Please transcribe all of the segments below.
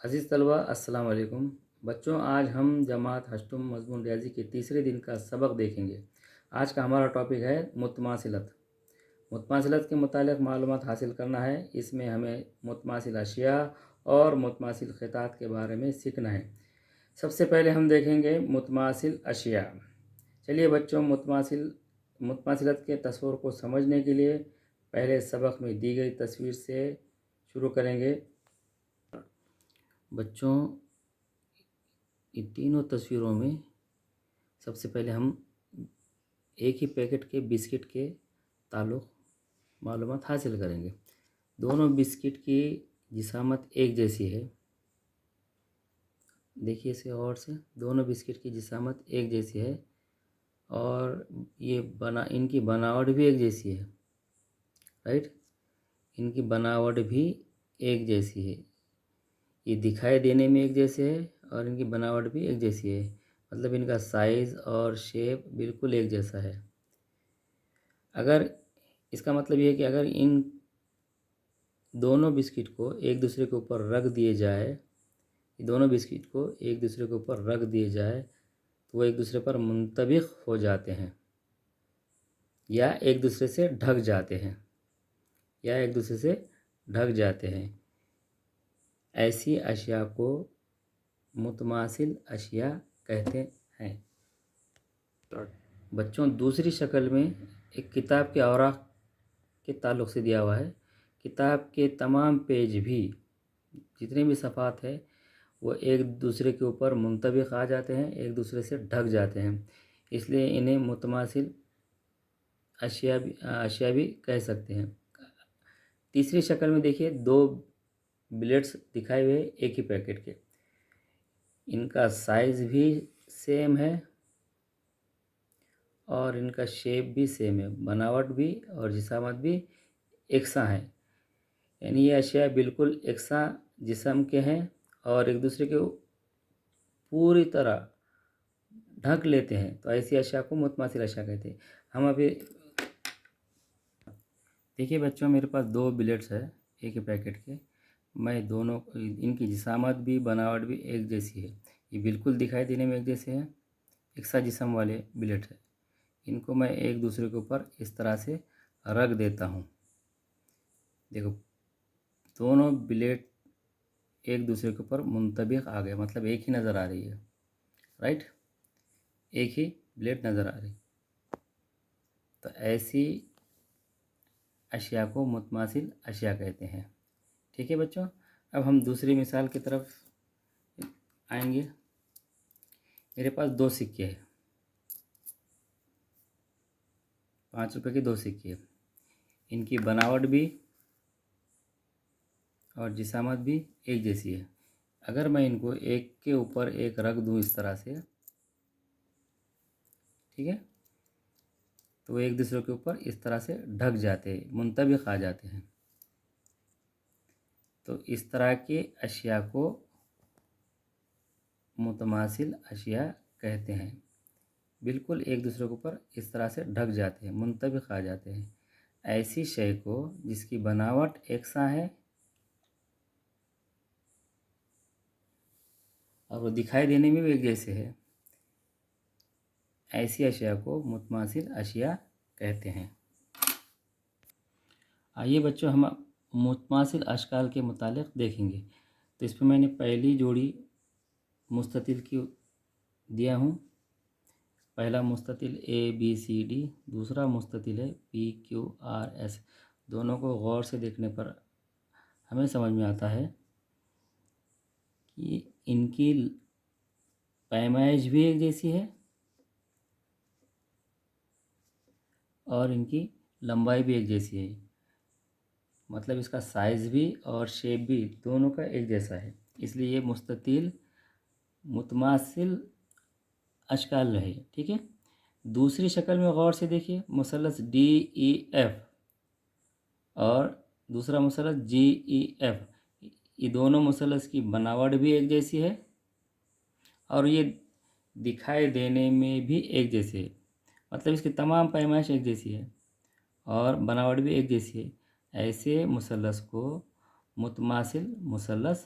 عزیز طلبہ السلام علیکم بچوں، آج ہم جماعت ہشتم مضمون ریاضی کے تیسرے دن کا سبق دیکھیں گے۔ آج کا ہمارا ٹاپک ہے متماثلت۔ متماثلت کے متعلق معلومات حاصل کرنا ہے۔ اس میں ہمیں متماثل اشیاء اور متماثل خطات کے بارے میں سیکھنا ہے۔ سب سے پہلے ہم دیکھیں گے متماثل اشیاء۔ چلیے بچوں، متماثلت کے تصور کو سمجھنے کے لیے پہلے سبق میں دی گئی تصویر سے شروع کریں گے۔ بچوں، ان تینوں تصویروں میں سب سے پہلے ہم ایک ہی پیکٹ کے بسکٹ کے تعلق معلومات حاصل کریں گے۔ دونوں بسکٹ کی جسامت ایک جیسی ہے۔ دیکھیے اسے اور سے، دونوں بسکٹ کی جسامت ایک جیسی ہے اور ان کی بناوٹ بھی ایک جیسی ہے، رائٹ؟ ان کی بناوٹ بھی ایک جیسی ہے۔ یہ دکھائی دینے میں ایک جیسے ہے اور ان کی بناوٹ بھی ایک جیسی ہے، مطلب ان کا سائز اور شیپ بالکل ایک جیسا ہے۔ اگر اس کا مطلب یہ ہے کہ اگر ان دونوں بسکٹ کو ایک دوسرے کے اوپر رکھ دیے جائے، تو وہ ایک دوسرے پر منطبق ہو جاتے ہیں یا ایک دوسرے سے ڈھک جاتے ہیں۔ ایسی اشیاء کو متماثل اشیاء کہتے ہیں۔ بچوں، دوسری شکل میں ایک کتاب کے اوراق کے تعلق سے دیا ہوا ہے۔ کتاب کے تمام پیج بھی، جتنے بھی صفحات ہیں، وہ ایک دوسرے کے اوپر منطبق آ جاتے ہیں، ایک دوسرے سے ڈھک جاتے ہیں، اس لیے انہیں متماثل اشیاء بھی کہہ سکتے ہیں۔ تیسری شکل میں دیکھیے، دو بلیٹس دکھائے ہوئے ایک ہی پیکٹ کے، ان کا سائز بھی سیم ہے اور ان کا شیپ بھی سیم ہے، بناوٹ بھی اور جسامت بھی یکساں ہے، یعنی یہ اشیاء بالکل یکساں جسم کے ہیں اور ایک دوسرے کے پوری طرح ڈھک لیتے ہیں، تو ایسی اشیاء کو متماثل اشیاء کہتے ہیں۔ ہم ابھی دیکھیے بچوں، میرے پاس دو بلیٹس ہے ایک ہی پیکٹ کے، میں دونوں ان کی جسامت بھی بناوٹ بھی ایک جیسی ہے، یہ بالکل دکھائی دینے میں ایک جیسے ہیں، یکساں جسم والے بلیٹ ہے۔ ان کو میں ایک دوسرے کے اوپر اس طرح سے رکھ دیتا ہوں۔ دیکھو، دونوں بلیٹ ایک دوسرے کے اوپر منطبق آ گئے، مطلب ایک ہی نظر آ رہی ہے، رائٹ؟ ایک ہی بلیٹ نظر آ رہی۔ تو ایسی اشیاء کو متماثل اشیاء کہتے ہیں۔ ٹھیک ہے بچوں، اب ہم دوسری مثال کی طرف آئیں گے۔ میرے پاس دو سکے ہیں، 5 روپے کے دو سکے، ان کی بناوٹ بھی اور جسامت بھی ایک جیسی ہے۔ اگر میں ان کو ایک کے اوپر ایک رکھ دوں اس طرح سے، ٹھیک ہے، تو وہ ایک دوسرے کے اوپر اس طرح سے ڈھک جاتے ہیں، منطبق آ جاتے ہیں۔ تو اس طرح کی اشیاء کو متماثل اشیاء کہتے ہیں، بالکل ایک دوسرے کے اوپر اس طرح سے ڈھک جاتے ہیں، منطبق آ جاتے ہیں۔ ایسی شے کو جس کی بناوٹ یکساں ہے اور وہ دکھائی دینے میں بھی ایک جیسے ہے، ایسی اشیاء کو متماثل اشیاء کہتے ہیں۔ آئیے بچوں، ہم متماثل اشکال کے متعلق دیکھیں گے۔ تو اس میں میں نے پہلی جوڑی مستطیل کی دیا ہوں۔ پہلا مستطیل ABCD، دوسرا مستطیل ہے PQRS۔ دونوں کو غور سے دیکھنے پر ہمیں سمجھ میں آتا ہے کہ ان کی پیمائش بھی ایک جیسی ہے اور ان کی لمبائی بھی ایک جیسی ہے، مطلب اس کا سائز بھی اور شیپ بھی دونوں کا ایک جیسا ہے، اس لیے یہ مستطیل متماثل اشکال رہے۔ ٹھیک ہے، دوسری شکل میں غور سے دیکھیے، مثلث DEF اور دوسرا مثلث GEF، یہ دونوں مثلث کی بناوٹ بھی ایک جیسی ہے اور یہ دکھائی دینے میں بھی ایک جیسے ہے، مطلب اس کی تمام پیمائش ایک جیسی ہے اور بناوٹ بھی ایک جیسی ہے۔ ایسے مثلث کو متماثل مثلث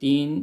3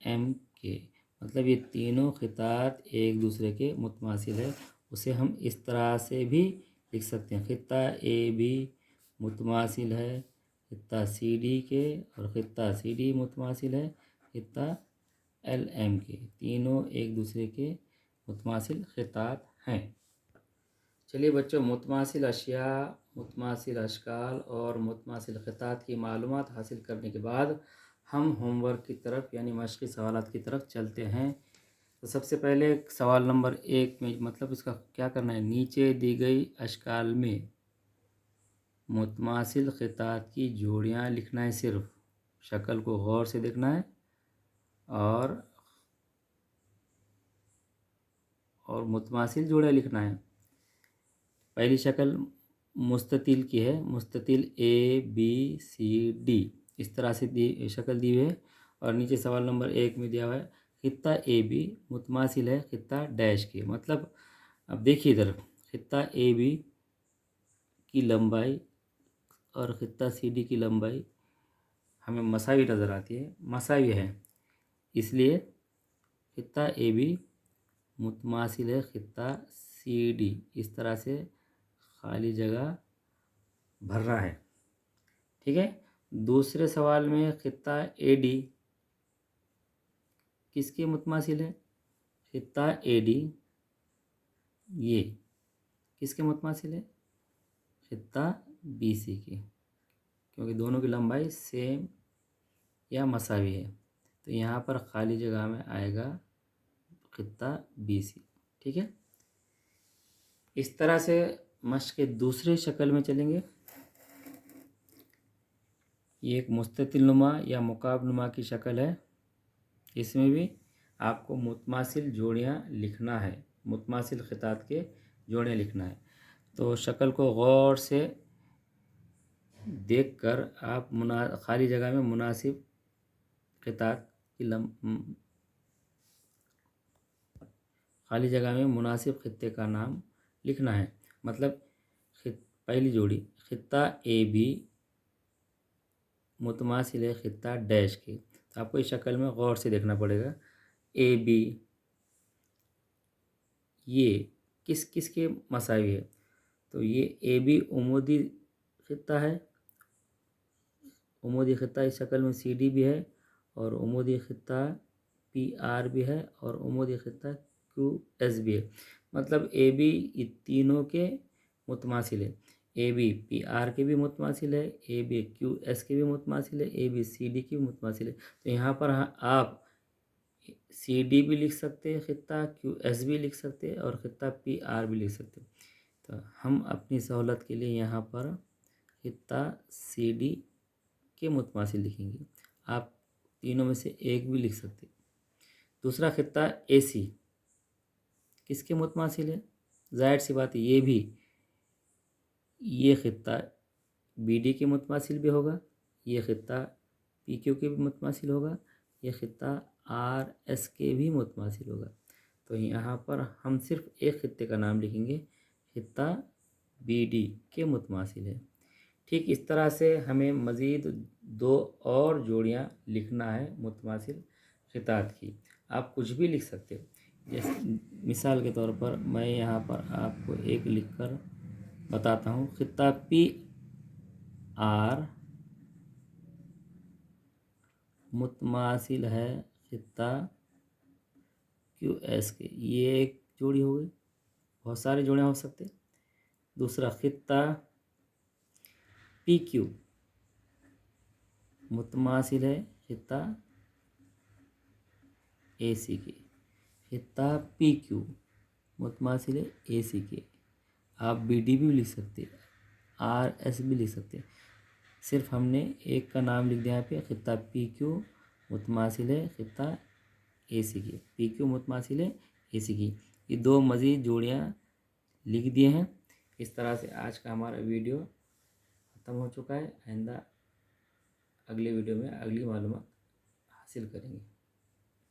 ایم کے، مطلب یہ تینوں خطاط ایک دوسرے کے متماثل ہے۔ اسے ہم اس طرح سے بھی لکھ سکتے ہیں، خطہ اے بی متماثل ہے خطہ سی ڈی کے، اور خطہ سی ڈی متماثل ہے خطہ ایل ایم کے، تینوں ایک دوسرے کے متماثل خطاط ہیں۔ چلیے بچوں، متماثل اشیاء، متماثل اشکال اور متماثل خطاط کی معلومات حاصل کرنے کے بعد ہم ہوم ورک کی طرف یعنی مشقی سوالات کی طرف چلتے ہیں۔ تو سب سے پہلے سوال نمبر 1 میں مطلب اس کا کیا کرنا ہے، نیچے دی گئی اشکال میں متماثل خطاط کی جوڑیاں لکھنا ہے، صرف شکل کو غور سے دیکھنا ہے اور متماثل جوڑیاں لکھنا ہے۔ پہلی شکل مستطیل کی ہے، مستطیل اے بی سی ڈی، اس طرح سے شکل دی ہوئی ہے، اور نیچے سوال نمبر 1 میں دیا ہوا ہے خطہ اے بی متماثل ہے خطہ ڈیش کے، مطلب اب دیکھیے ادھر خطہ اے بی کی لمبائی اور خطہ سی ڈی کی لمبائی ہمیں مساوی نظر آتی ہے، مساوی ہے، اس لیے خطہ اے بی متماثل ہے خطہ سی ڈی، اس طرح سے خالی جگہ بھرنا ہے، ٹھیک ہے۔ دوسرے سوال میں خطہ اے ڈی کس کے متماثل ہے، خطہ اے ڈی یہ کس کے متماثل ہے، خطہ بی سی کی، کیونکہ دونوں کی لمبائی سیم یا مساوی ہے، تو یہاں پر خالی جگہ میں آئے گا خطہ بی سی، ٹھیک ہے۔ اس طرح سے مشق کے دوسرے شکل میں چلیں گے۔ یہ ایک مستطیل نما یا مکعب نما کی شکل ہے، اس میں بھی آپ کو متماثل جوڑیاں لکھنا ہے، متماثل خطاط کے جوڑیاں لکھنا ہے۔ تو شکل کو غور سے دیکھ کر آپ خالی جگہ میں مناسب خطاط کی خالی جگہ میں مناسب خطے کا نام لکھنا ہے، مطلب پہلی جوڑی خطہ اے بی متماثل ہے خطہ ڈیش کے، تو آپ کو اس شکل میں غور سے دیکھنا پڑے گا۔ اے بی یہ کس کے مساوی ہے، تو یہ اے بی عمودی خطہ ہے، عمودی خطہ اس شکل میں سی ڈی بھی ہے، اور عمودی خطہ پی آر بھی ہے، اور عمودی خطہ کیو ایس بھی ہے، مطلب اے بی یہ تینوں کے متماثل ہے، اے بی پی آر کے بھی متماثل ہے، اے بی کیو ایس کے بھی متماثل ہے، اے بی سی ڈی کی بھی متماثل ہے، تو یہاں پر آپ سی ڈی بھی لکھ سکتے ہیں، خطہ کیو ایس بھی لکھ سکتے ہیں، اور خطہ پی آر بھی لکھ سکتے ہیں۔ تو ہم اپنی سہولت کے لیے یہاں پر خطہ سی ڈی کے متماثل لکھیں گے، آپ تینوں میں سے ایک بھی لکھ سکتے ہیں۔ دوسرا خطہ اے سی کس کے متماثل ہے، ظاہر سی بات ہے یہ خطہ بی ڈی کے متماثل بھی ہوگا، یہ خطہ پی کیو کے بھی متماثل ہوگا، یہ خطہ آر ایس کے بھی متماثل ہوگا، تو یہاں پر ہم صرف ایک خطے کا نام لکھیں گے، خطہ بی ڈی کے متماثل ہے۔ ٹھیک اس طرح سے ہمیں مزید 2 اور جوڑیاں لکھنا ہے متماثل خطاط کی، آپ کچھ بھی لکھ سکتے ہو، جیسے مثال کے طور پر میں یہاں پر آپ کو ایک لکھ کر بتاتا ہوں، خطہ پی آر متماثل ہے خطہ کیو ایس کے، یہ ایک جوڑی ہو گئی، بہت سارے جوڑیاں ہو سکتے۔ دوسرا خطہ پی کیو متماثل ہے خطہ اے سی کے، خطہ پی کیو متماثل ہے اے سی کے، آپ بی ڈی بھی لکھ سکتے، آر ایس بھی لکھ سکتے، صرف ہم نے ایک کا نام لکھ دیا یہاں پہ، خطہ پی کیو متماثل ہے خطہ اے سی کی، پی کیو متماثل ہے اے سی کی، یہ 2 مزید جوڑیاں لکھ دیے ہیں۔ اس طرح سے آج کا ہمارا ویڈیو ختم ہو چکا ہے، آئندہ اگلے ویڈیو میں اگلی معلومات حاصل کریں گے۔